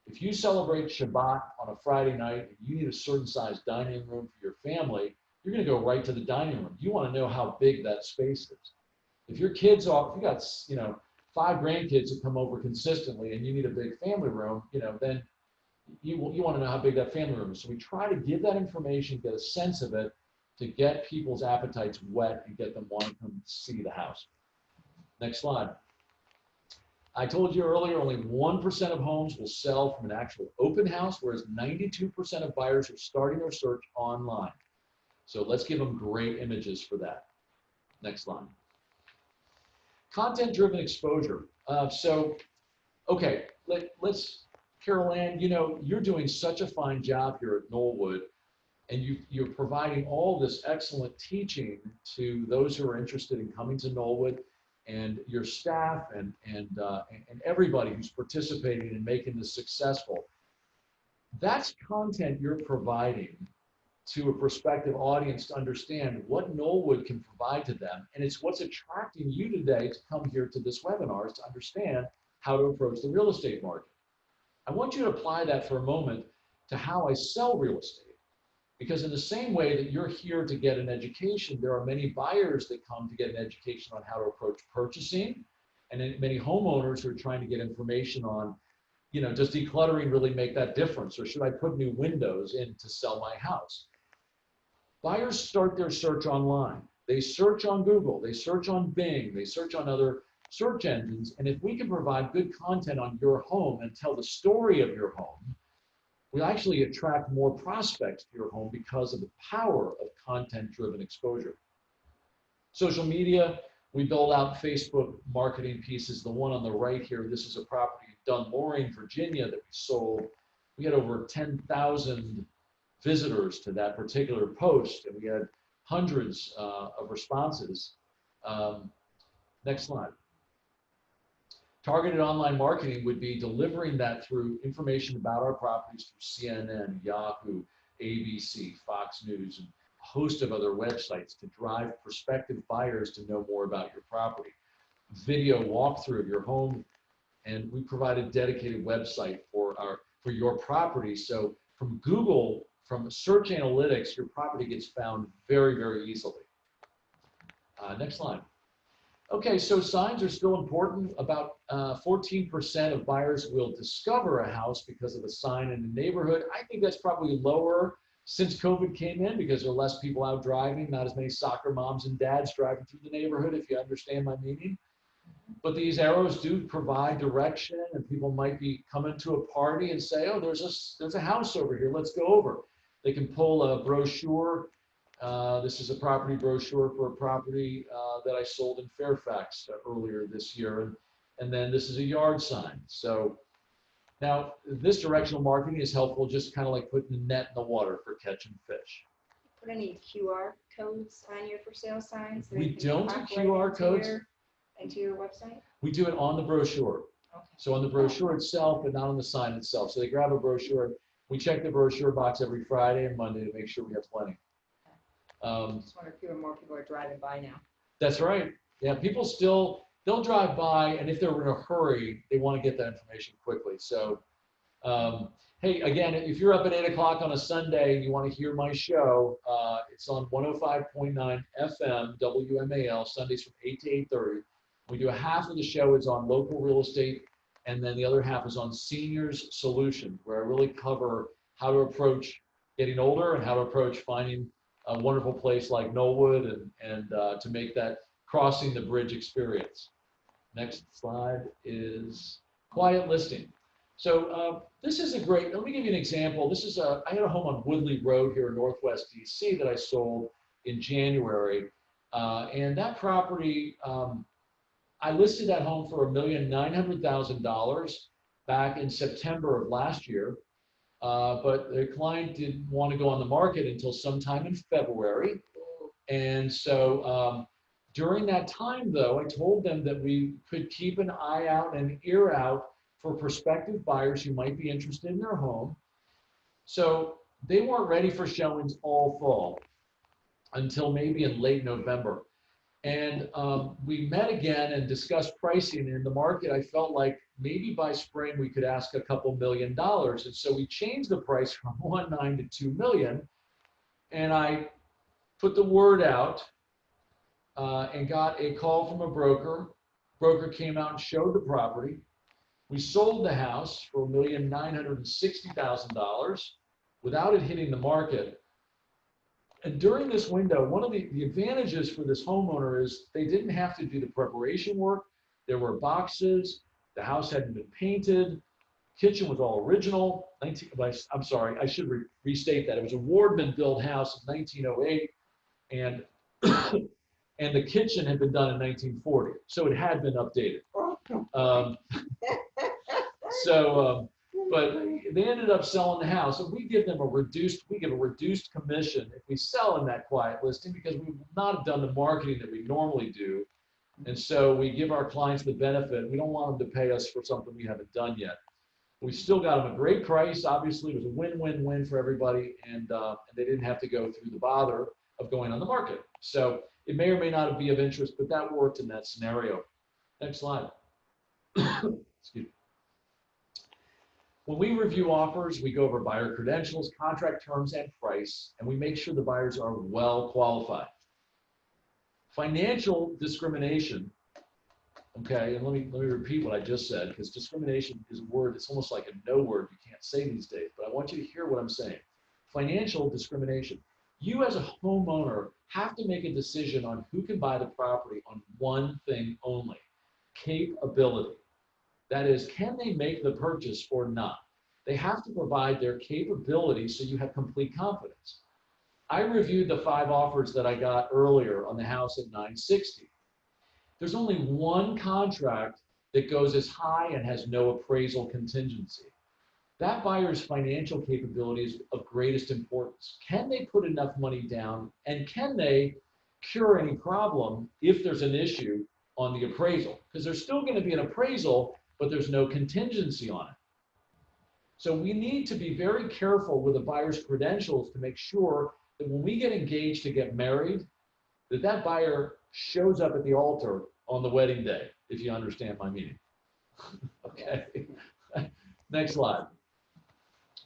[SPEAKER 2] If you celebrate Shabbat on a Friday night and you need a certain size dining room for your family, you're going to go right to the dining room. You want to know how big that space is. If your kids are, if you got 5 grandkids that come over consistently and you need a big family room, then you want to know how big that family room is. So we try to give that information, get a sense of it, to get people's appetites wet and get them wanting to come see the house. Next slide. I told you earlier, only 1% of homes will sell from an actual open house, whereas 92% of buyers are starting their search online. So let's give them great images for that. Next slide. Content-driven exposure. Okay, let's, Carol Ann, you're doing such a fine job here at Knollwood, and you're providing all this excellent teaching to those who are interested in coming to Knollwood, and your staff and everybody who's participating in making this successful. That's content you're providing to a prospective audience to understand what Knollwood can provide to them, and it's what's attracting you today to come here to this webinar, is to understand how to approach the real estate market. I want you to apply that for a moment to how I sell real estate. Because in the same way that you're here to get an education, there are many buyers that come to get an education on how to approach purchasing, and then many homeowners who are trying to get information on, does decluttering really make that difference, or should I put new windows in to sell my house? Buyers start their search online. They search on Google, they search on Bing, they search on other search engines. And if we can provide good content on your home and tell the story of your home, we actually attract more prospects to your home because of the power of content-driven exposure. Social media, we build out Facebook marketing pieces. The one on the right here, this is a property in Dunloring, Virginia that we sold. We had over 10,000 visitors to that particular post, and we had hundreds of responses. Next slide. Targeted online marketing would be delivering that through information about our properties through CNN, Yahoo, ABC, Fox News, and a host of other websites to drive prospective buyers to know more about your property. Video walkthrough of your home, and we provide a dedicated website for your property. So from Google, from search analytics, your property gets found very, very easily. Next slide. Okay, so signs are still important. About 14% of buyers will discover a house because of a sign in the neighborhood. I think that's probably lower since COVID came in because there are less people out driving, not as many soccer moms and dads driving through the neighborhood, if you understand my meaning. But these arrows do provide direction, and people might be coming to a party and say, oh, there's a house over here, let's go over. They can pull a brochure. This is a property brochure for a property that I sold in Fairfax earlier this year. And then this is a yard sign. So now this directional marketing is helpful, just kind of like putting a net in the water for catching fish.
[SPEAKER 1] Put any QR codes on your for sale signs?
[SPEAKER 2] We don't do QR codes.
[SPEAKER 1] Into your website?
[SPEAKER 2] We do it on the brochure.
[SPEAKER 1] Okay.
[SPEAKER 2] So on the brochure itself, but not on the sign itself. So they grab a brochure. We check the brochure box every Friday and Monday to make sure we have plenty.
[SPEAKER 1] I just wonder if more people are driving by now.
[SPEAKER 2] That's right. Yeah, people still, they'll drive by, and if they're in a hurry, they want to get that information quickly. So, hey, again, if you're up at 8 o'clock on a Sunday and you want to hear my show, it's on 105.9 FM, WMAL, Sundays from 8 to 8:30. We do a half of the show is on local real estate, and then the other half is on seniors solutions, where I really cover how to approach getting older and how to approach finding a wonderful place like Knollwood and to make that crossing the bridge experience. Next slide is quiet listing. So this is a great, let me give you an example. This is I had a home on Woodley Road here in Northwest DC that I sold in January. And that property, I listed that home for $1,900,000 back in September of last year. But the client didn't want to go on the market until sometime in February. And so during that time, though, I told them that we could keep an eye out and an ear out for prospective buyers who might be interested in their home. So they weren't ready for showings all fall until maybe in late November. And we met again and discussed pricing. In the market, I felt like maybe by spring we could ask a couple $1 million. And so we changed the price from 1.9 to 2 million. And I put the word out and got a call from a broker. Broker came out and showed the property. We sold the house for $1,960,000 without it hitting the market. And during this window, one of the advantages for this homeowner is they didn't have to do the preparation work. There were boxes. The house hadn't been painted. Kitchen was all original. I'm sorry, I should restate that. It was a Wardman built house in 1908, and and the kitchen had been done in 1940, so it had been updated. But they ended up selling the house, and we give a reduced commission if we sell in that quiet listing, because we would not have done the marketing that we normally do. And so we give our clients the benefit. We don't want them to pay us for something we haven't done yet. We still got them a great price. Obviously, it was a win-win-win for everybody, and they didn't have to go through the bother of going on the market. So it may or may not be of interest, but that worked in that scenario. Next slide. Excuse me. When we review offers, we go over buyer credentials, contract terms, and price, and we make sure the buyers are well qualified. Financial discrimination, okay, and let me repeat what I just said, because discrimination is a word, it's almost like a no word you can't say these days, but I want you to hear what I'm saying. Financial discrimination. You as a homeowner have to make a decision on who can buy the property on one thing only: capability. That is, can they make the purchase or not? They have to provide their capability so you have complete confidence. I reviewed the 5 offers that I got earlier on the house at 960. There's only one contract that goes as high and has no appraisal contingency. That buyer's financial capability is of greatest importance. Can they put enough money down, and can they cure any problem if there's an issue on the appraisal? Because there's still going to be an appraisal, but there's no contingency on it. So we need to be very careful with a buyer's credentials to make sure that when we get engaged to get married, that buyer shows up at the altar on the wedding day, if you understand my meaning. Okay. Next slide.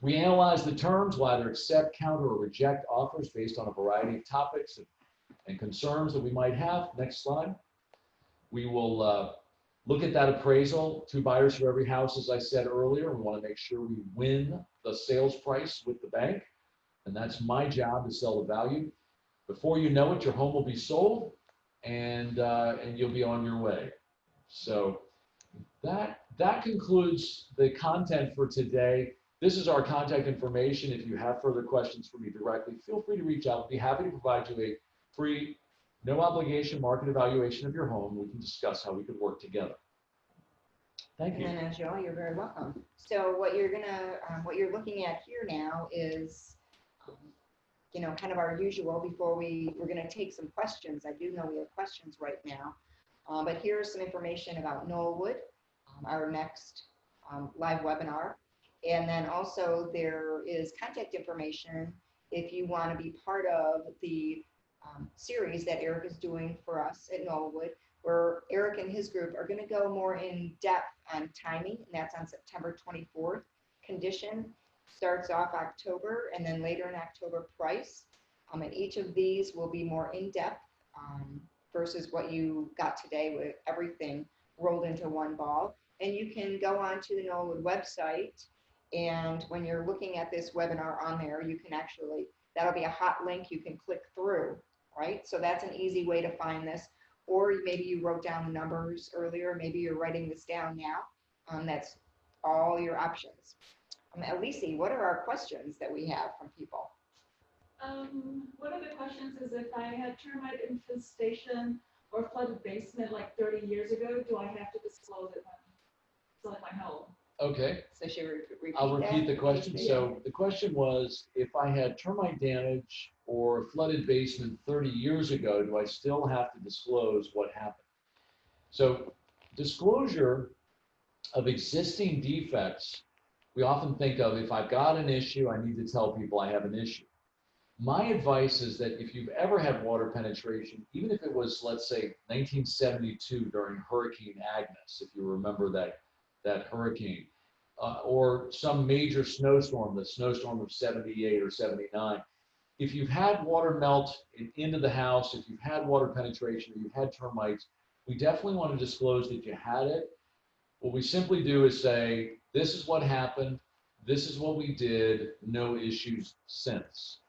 [SPEAKER 2] We analyze the terms, will either accept, counter, or reject offers based on a variety of topics and concerns that we might have. Next slide. We will look at that appraisal. 2 buyers for every house, as I said earlier. We want to make sure we win the sales price with the bank, and that's my job, to sell the value. Before you know it, your home will be sold, and you'll be on your way. So that concludes the content for today. This is our contact information. If you have further questions for me directly, feel free to reach out. I'll be happy to provide you a free, no obligation market evaluation of your home. We can discuss how we could work together. Thank you.
[SPEAKER 1] And then, Joe, you're very welcome. So what you're looking at here now is, kind of our usual. Before we're going to take some questions. I do know we have questions right now, but here's some information about Knollwood, our next live webinar. And then also there is contact information if you want to be part of the series that Eric is doing for us at Knollwood, where Eric and his group are going to go more in depth on timing, and that's on September 24th. Condition starts off October, and then later in October, price. And each of these will be more in depth versus what you got today with everything rolled into one ball. And you can go on to the Knollwood website, and when you're looking at this webinar on there, you can actually, that'll be a hot link you can click through, right? So that's an easy way to find this. Or maybe you wrote down the numbers earlier, maybe you're writing this down now. That's all your options. Elise, what are our questions that we have from people?
[SPEAKER 3] One of the questions is, if I had termite infestation or flooded basement like 30 years ago, do I have to disclose it when selling my home?
[SPEAKER 2] Okay.
[SPEAKER 1] So should we repeat
[SPEAKER 2] I'll repeat the question.
[SPEAKER 1] Yeah.
[SPEAKER 2] So the question was, if I had termite damage or flooded basement 30 years ago, do I still have to disclose what happened? So disclosure of existing defects, we often think of, if I've got an issue, I need to tell people I have an issue. My advice is that if you've ever had water penetration, even if it was, let's say, 1972 during Hurricane Agnes, if you remember that hurricane, or some major snowstorm, the snowstorm of 78 or 79, if you've had water melt into the house, if you've had water penetration, or you've had termites, we definitely want to disclose that you had it. What we simply do is say, this is what happened, this is what we did, no issues since.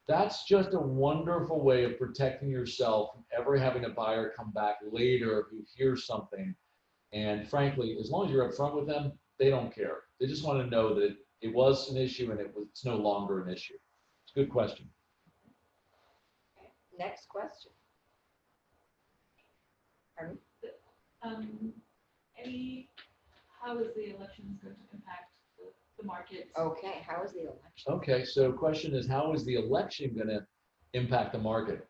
[SPEAKER 2] That's just a wonderful way of protecting yourself from ever having a buyer come back later who hears something. And frankly, as long as you're upfront with them, they don't care. They just want to know that it was an issue and it's no longer an issue. It's a good question.
[SPEAKER 1] Next question. Pardon?
[SPEAKER 3] How is the elections going to impact the market?
[SPEAKER 1] Okay, how is the election?
[SPEAKER 2] Okay, so question is, how is the election going to impact the market?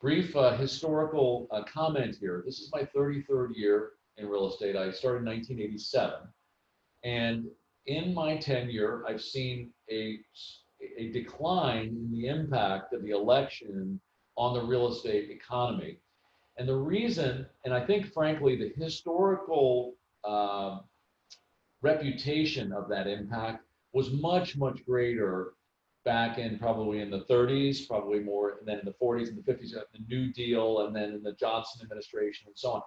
[SPEAKER 2] Brief historical comment here. This is my 33rd year in real estate. I started in 1987. And in my tenure, I've seen a decline in the impact of the election on the real estate economy. And the reason, and I think frankly, the historical reputation of that impact was much, much greater back in probably in the 30s, probably more, and then in the 40s and the 50s, the New Deal, and then in the Johnson administration and so on.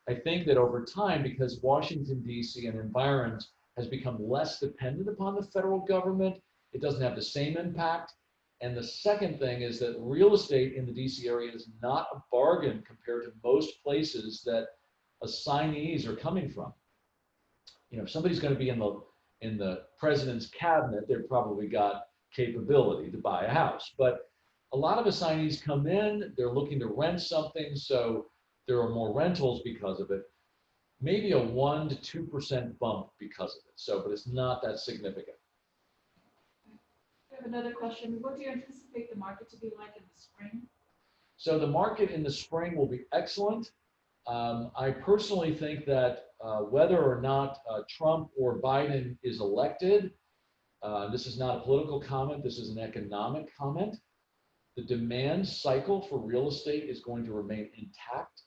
[SPEAKER 2] I think that over time, because Washington, D.C. and environs has become less dependent upon the federal government, it doesn't have the same impact. And the second thing is that real estate in the DC area is not a bargain compared to most places that assignees are coming from. You know, if somebody's going to be in the president's cabinet, they've probably got capability to buy a house. But a lot of assignees come in, they're looking to rent something, so there are more rentals because of it. Maybe a 1% to 2% bump because of it. So, but it's not that significant.
[SPEAKER 3] I have another question. What do you anticipate the market to be like in the spring?
[SPEAKER 2] So the market in the spring will be excellent. I personally think that whether or not Trump or Biden is elected, this is not a political comment, this is an economic comment. The demand cycle for real estate is going to remain intact.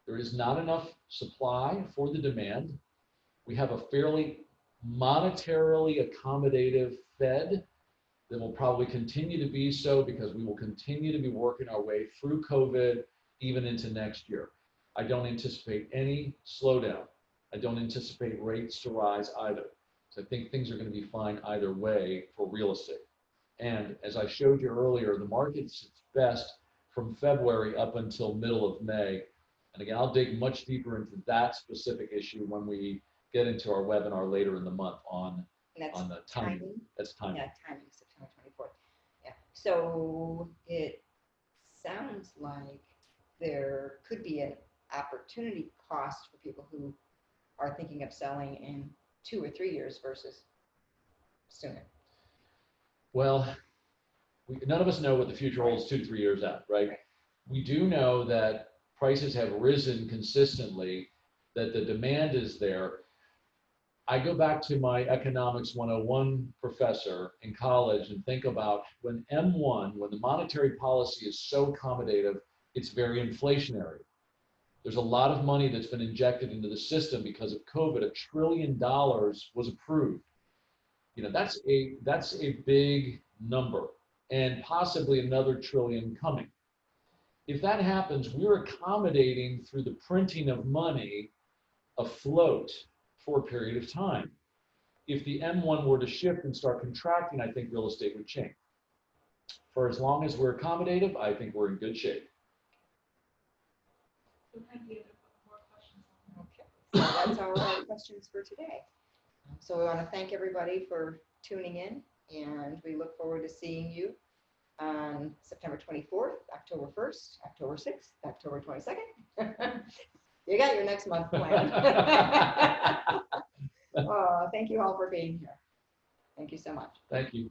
[SPEAKER 2] There is not enough supply for the demand. We have a fairly monetarily accommodative Fed that will probably continue to be so because we will continue to be working our way through COVID even into next year. I don't anticipate any slowdown. I don't anticipate rates to rise either. So I think things are going to be fine either way for real estate. And as I showed you earlier, the market's its best from February up until middle of May. And again, I'll dig much deeper into that specific issue when we get into our webinar later in the month on the timing. That's timing.
[SPEAKER 1] Yeah, timing, September 24th. Yeah. So it sounds like there could be an opportunity cost for people who are thinking of selling in 2 or 3 years versus sooner.
[SPEAKER 2] Well, none of us know what the future holds 2 to 3 years out, right? We do know that prices have risen consistently, that the demand is there. I go back to my economics 101 professor in college and think about when M1, when the monetary policy is so accommodative, it's very inflationary. There's a lot of money that's been injected into the system because of COVID. $1 trillion was approved. You know, that's a big number, and possibly another trillion coming. If that happens, we're accommodating through the printing of money afloat for a period of time. If the M1 were to shift and start contracting, I think real estate would change. For as long as we're accommodative, I think we're in good shape.
[SPEAKER 3] Any more questions?
[SPEAKER 1] Okay, so that's all our questions for today. So we want to thank everybody for tuning in, and we look forward to seeing you on September 24th, October 1st, October 6th, October 22nd. You got your next month planned. Oh, thank you all for being here. Thank you so much.
[SPEAKER 2] Thank you.